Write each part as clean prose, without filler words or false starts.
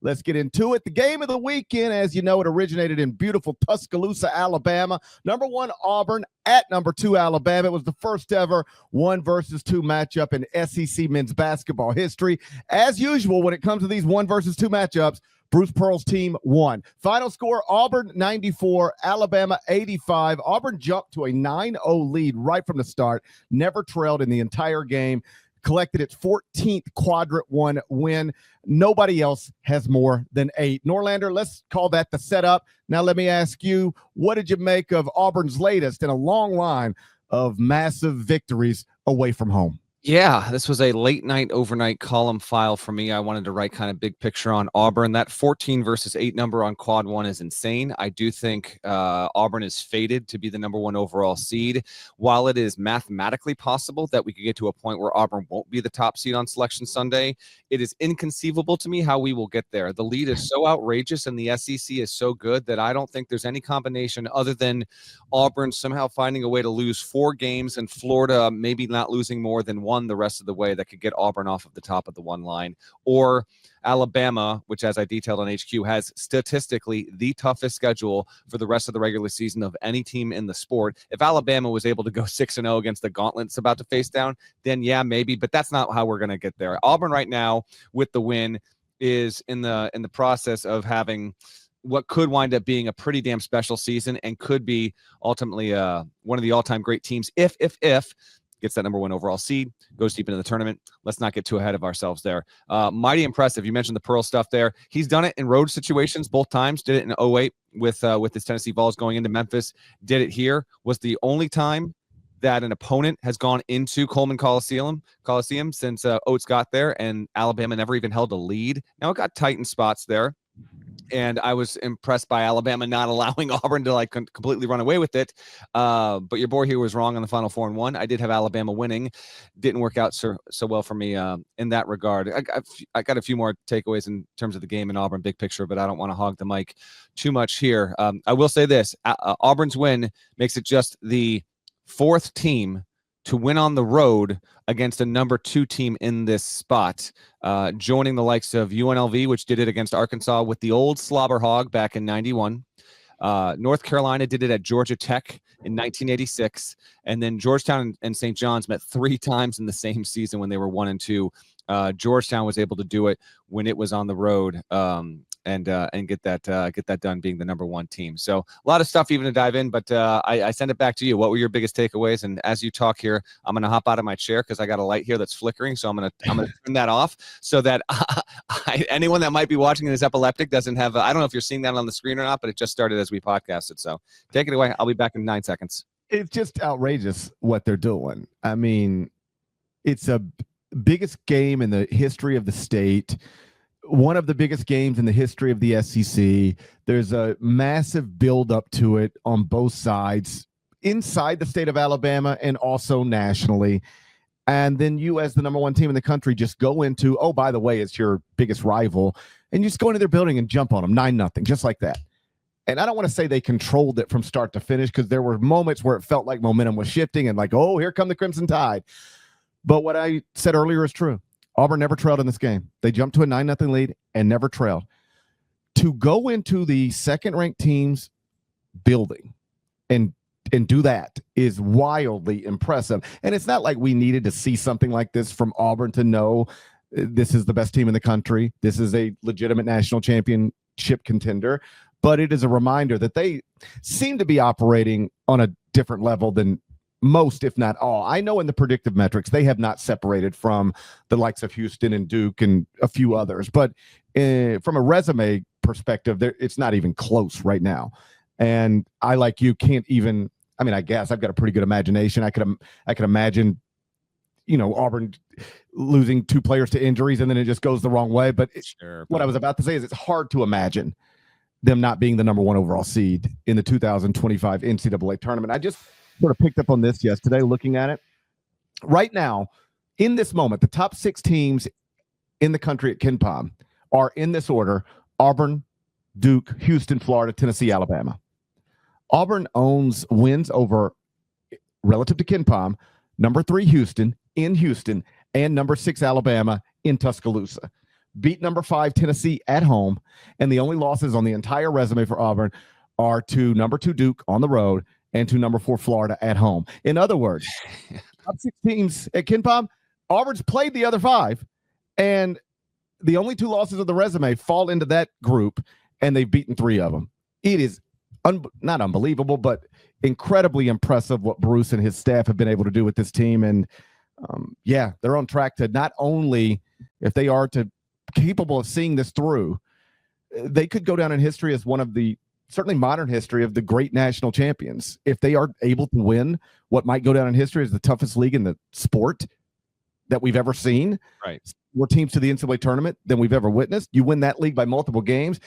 Let's get into it. The game of the weekend, as you know, it originated in beautiful Tuscaloosa, Alabama. Number 1, Auburn at number 2, Alabama. It was the first ever 1 versus 2 matchup in SEC men's basketball history. As usual, when it comes to these 1 versus 2 matchups, Bruce Pearl's team won. Final score, Auburn 94, Alabama 85. Auburn jumped to a 9-0 lead right from the start, never trailed in the entire game, collected its 14th Quadrant 1 win. Nobody else has more than 8. Norlander, let's call that the setup. Now let me ask you, what did you make of Auburn's latest in a long line of massive victories away from home? Yeah, this was a late night, overnight column file for me. I wanted to write kind of big picture on Auburn. That 14 versus 8 number on quad 1 is insane. I do think Auburn is fated to be the number 1 overall seed. While it is mathematically possible that we could get to a point where Auburn won't be the top seed on Selection Sunday, it is inconceivable to me how we will get there. The lead is so outrageous and the SEC is so good that I don't think there's any combination other than Auburn somehow finding a way to lose 4 games and Florida maybe not losing more than 1 the rest of the way that could get Auburn off of the top of the 1 line, or Alabama, which, as I detailed on HQ, has statistically the toughest schedule for the rest of the regular season of any team in the sport. If Alabama was able to go 6-0 against the gauntlet's about to face down, then yeah, maybe, but that's not how we're going to get there. Auburn right now with the win is in the process of having what could wind up being a pretty damn special season and could be ultimately one of the all-time great teams if gets that number 1 overall seed, goes deep into the tournament. Let's not get too ahead of ourselves there. Mighty impressive. You mentioned the Pearl stuff there. He's done it in road situations both times. Did it in 2008 with his Tennessee Vols going into Memphis. Did it here. Was the only time that an opponent has gone into Coleman Coliseum since Oates got there, and Alabama never even held a lead. Now it got tight in spots there. And I was impressed by Alabama not allowing Auburn to completely run away with it. But your boy here was wrong on the Final 4 and 1. I did have Alabama winning. Didn't work out so well for me in that regard. I got a few more takeaways in terms of the game in Auburn, big picture, but I don't want to hog the mic too much here. I will say this. Auburn's win makes it just the 4th team to win on the road against a number 2 team in this spot, joining the likes of UNLV, which did it against Arkansas with the old Slobber Hog back in 91. North Carolina did it at Georgia Tech in 1986. And then Georgetown and St. John's met 3 times in the same season when they were 1 and 2. Georgetown was able to do it when it was on the road. And get that done being the number 1 team. So a lot of stuff even to dive in, but I send it back to you. What were your biggest takeaways? And as you talk here, I'm going to hop out of my chair because I got a light here that's flickering. So I'm going to turn that off so that anyone that might be watching this epileptic doesn't have, I don't know if you're seeing that on the screen or not, but it just started as we podcasted. So take it away. I'll be back in 9 seconds. It's just outrageous what they're doing. I mean, it's a biggest game in the history of the state. One of the biggest games in the history of the SEC. There's a massive buildup to it on both sides, inside the state of Alabama and also nationally. And then you, as the number 1 team in the country, just go into, oh, by the way, it's your biggest rival, and you just go into their building and jump on them 9-0, just like that. And I don't want to say they controlled it from start to finish, because there were moments where it felt like momentum was shifting and like, oh, here come the Crimson Tide. But what I said earlier is true. Auburn never trailed in this game. They jumped to a 9-0 lead and never trailed. To go into the second-ranked team's building and do that is wildly impressive. And it's not like we needed to see something like this from Auburn to know this is the best team in the country. This is a legitimate national championship contender. But it is a reminder that they seem to be operating on a different level than most, if not all. I know in the predictive metrics, they have not separated from the likes of Houston and Duke and a few others. But from a resume perspective, it's not even close right now. And I, like you, can't even, I mean, I guess I've got a pretty good imagination. I could imagine, Auburn losing 2 players to injuries and then it just goes the wrong way. But what I was about to say is it's hard to imagine them not being the number 1 overall seed in the 2025 NCAA tournament. I just sort of picked up on this yesterday, looking at it. Right now, in this moment, the top 6 teams in the country at KenPom are in this order: Auburn, Duke, Houston, Florida, Tennessee, Alabama. Auburn owns wins over, relative to KenPom, number 3 Houston in Houston and number 6 Alabama in Tuscaloosa. beat number 5 Tennessee at home, and the only losses on the entire resume for Auburn are to number 2 Duke on the road and to number 4 Florida at home. In other words, top 6 teams at KenPom, Auburn's played the other 5, and the only 2 losses of the resume fall into that group, and they've beaten 3 of them. It is not unbelievable, but incredibly impressive what Bruce and his staff have been able to do with this team. And yeah, they're on track to not only, if they are capable of seeing this through, they could go down in history as one of the, certainly modern history, of the great national champions. If they are able to win what might go down in history as the toughest league in the sport that we've ever seen, right? More teams to the NCAA tournament than we've ever witnessed. You win that league by multiple games,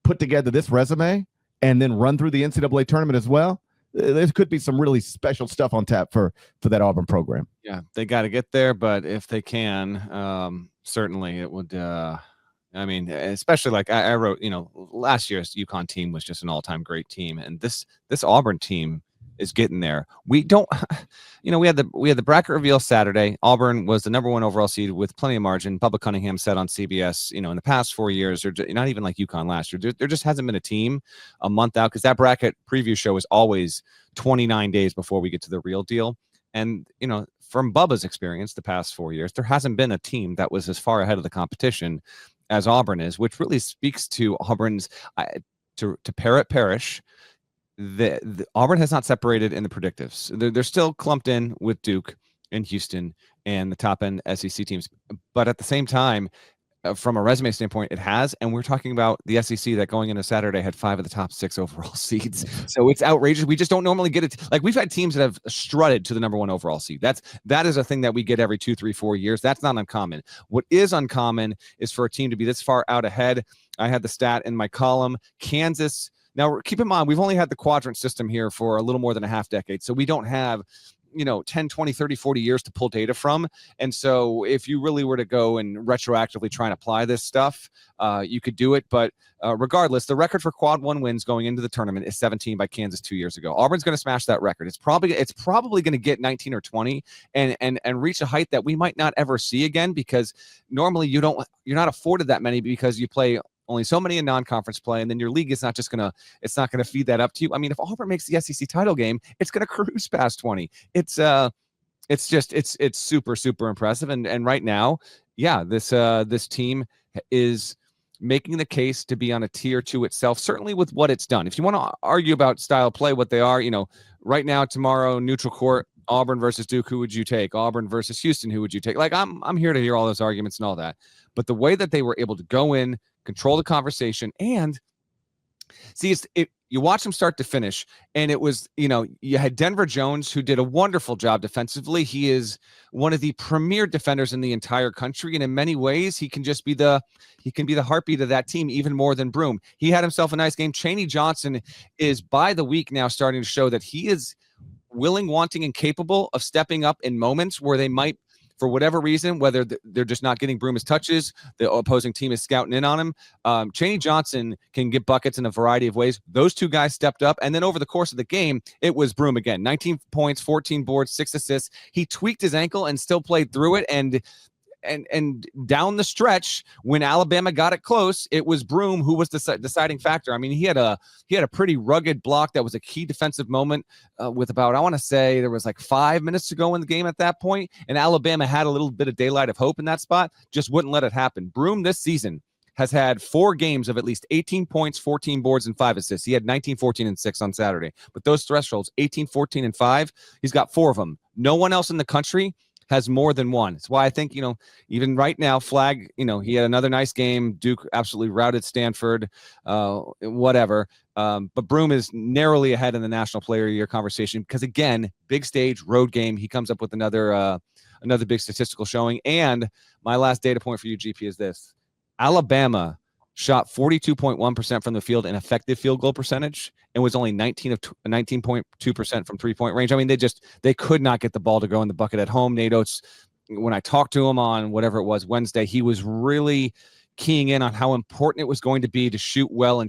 put together this resume, and then run through the NCAA tournament as well. There could be some really special stuff on tap for that Auburn program. Yeah, they got to get there, but if they can, certainly it would. I mean, especially like I wrote, last year's UConn team was just an all-time great team, and this Auburn team is getting there. We don't, we had the bracket reveal Saturday. Auburn was the number 1 overall seed with plenty of margin. Bubba Cunningham said on CBS, in the past 4 years, or not even like UConn last year, there just hasn't been a team a month out, because that bracket preview show is always 29 days before we get to the real deal. And, from Bubba's experience the past 4 years, there hasn't been a team that was as far ahead of the competition as Auburn is, which really speaks to Auburn's, to Parrish. The Auburn has not separated in the predictives. They're still clumped in with Duke and Houston and the top end SEC teams. But at the same time, from a resume standpoint, it has. And we're talking about the SEC that going into Saturday had 5 of the top 6 overall seeds. So it's outrageous. We just don't normally get it. Like, we've had teams that have strutted to the number 1 overall seed. That is a thing that we get every 2, 3, 4 years. That's not uncommon. What is uncommon is for a team to be this far out ahead. I had the stat in my column. Kansas. Now, keep in mind, we've only had the quadrant system here for a little more than a half decade. So we don't have, 10, 20, 30, 40 years to pull data from. And so if you really were to go and retroactively try and apply this stuff, you could do it. But regardless, the record for quad 1 wins going into the tournament is 17 by Kansas 2 years ago. Auburn's going to smash that record. It's probably going to get 19 or 20 and reach a height that we might not ever see again, because normally you're not afforded that many, because you play only so many in non-conference play, and then your league is not going to feed that up to you. I mean, if Auburn makes the SEC title game, it's going to cruise past 20. It's super, super impressive. And right now, yeah, this team is making the case to be on a tier 2 itself, certainly with what it's done. If you want to argue about style of play, what they are, right now, tomorrow, neutral court, Auburn versus Duke, who would you take? Auburn versus Houston, who would you take? Like, I'm here to hear all those arguments and all that. But the way that they were able to go in, control the conversation, and see, you watch them start to finish, and it was, you had Denver Jones, who did a wonderful job defensively. He is one of the premier defenders in the entire country, and in many ways, he can be the heartbeat of that team even more than Broome. He had himself a nice game. Chaney Johnson is by the week now starting to show that he is willing, wanting, and capable of stepping up in moments where they might, for whatever reason, whether they're just not getting Broome his touches, the opposing team is scouting in on him. Chaney Johnson can get buckets in a variety of ways. Those 2 guys stepped up, and then over the course of the game, it was Broome again. 19 points, 14 boards, 6 assists. He tweaked his ankle and still played through it, and down the stretch, when Alabama got it close, it was Broome who was the deciding factor. I mean, he had a pretty rugged block that was a key defensive moment with about, I want to say there was like 5 minutes to go in the game at that point, and Alabama had a little bit of daylight of hope in that spot, just wouldn't let it happen. Broome this season has had 4 games of at least 18 points, 14 boards, and 5 assists. He had 19, 14, and 6 on Saturday. But those thresholds, 18, 14, and 5, he's got 4 of them. No one else in the country has more than one. It's why I think, even right now, Flag, he had another nice game. Duke absolutely routed Stanford, whatever. But Broome is narrowly ahead in the National Player of the Year conversation because, again, big stage, road game. He comes up with another big statistical showing. And my last data point for you, GP, is this. Alabama shot 42.1% from the field in effective field goal percentage and was only 19.2% from three-point range. I mean, they could not get the ball to go in the bucket at home. Nate Oates, when I talked to him on whatever it was, Wednesday, he was really keying in on how important it was going to be to shoot well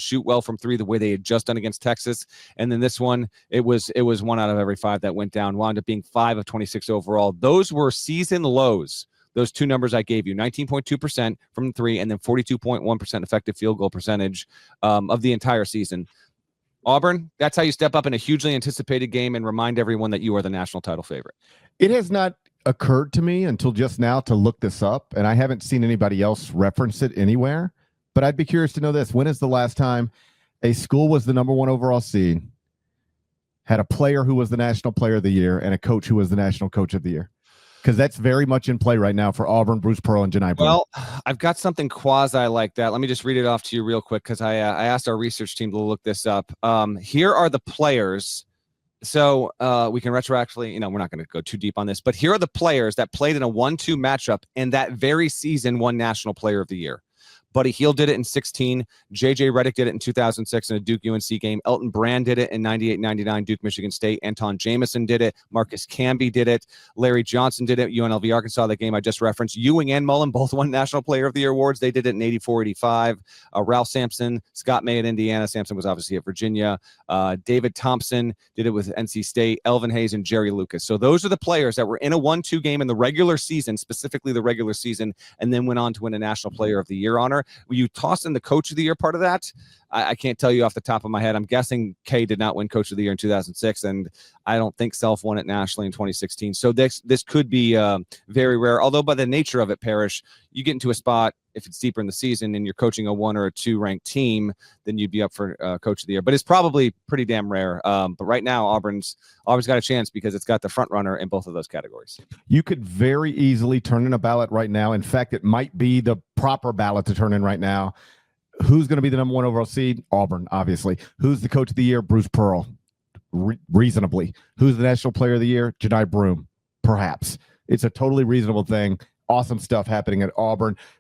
from 3 the way they had just done against Texas. And then this one, it was 1 out of every 5 that went down, wound up being 5 of 26 overall. Those were season lows. those two numbers I gave you, 19.2% from three and then 42.1% effective field goal percentage of the entire season. Auburn, that's how you step up in a hugely anticipated game and remind everyone that you are the national title favorite. It has not occurred to me until just now to look this up, and I haven't seen anybody else reference it anywhere. But I'd be curious to know this. When is the last time a school was the number one overall seed, had a player who was the national player of the year, and a coach who was the national coach of the year? Because that's very much in play right now for Auburn, Bruce Pearl, and Janai Broome. Well, I've got something quasi like that. Let me just read it off to you real quick because I asked our research team to look this up. Here are the players. So we can retroactively, we're not going to go too deep on this, but here are the players that played in a 1-2 matchup and that very season won National Player of the Year. Buddy Hield did it in 2016. J.J. Redick did it in 2006 in a Duke-UNC game. Elton Brand did it in 98-99 Duke-Michigan State. Anton Jameson did it. Marcus Camby did it. Larry Johnson did it. UNLV Arkansas, the game I just referenced. Ewing and Mullen both won National Player of the Year awards. They did it in 84-85. Ralph Sampson, Scott May at Indiana. Sampson was obviously at Virginia. David Thompson did it with NC State. Elvin Hayes and Jerry Lucas. So those are the players that were in a 1-2 game in the regular season, specifically the regular season, and then went on to win a National Player of the Year honor. Will you toss in the Coach of the Year part of that? I can't tell you off the top of my head. I'm guessing Kay did not win Coach of the Year in 2006, and I don't think Self won it nationally in 2016. So this could be very rare. Although by the nature of it, Parrish, you get into a spot, if it's deeper in the season and you're coaching a 1 or a 2 ranked team, then you'd be up for Coach of the Year. But it's probably pretty damn rare. But right now, Auburn's got a chance because it's got the front runner in both of those categories. You could very easily turn in a ballot right now. In fact, it might be the proper ballot to turn in right now. Who's going to be the number 1 overall seed? Auburn, obviously. Who's the Coach of the Year? Bruce Pearl, reasonably. Who's the National Player of the Year? Janai Broome, perhaps. It's a totally reasonable thing. Awesome stuff happening at Auburn.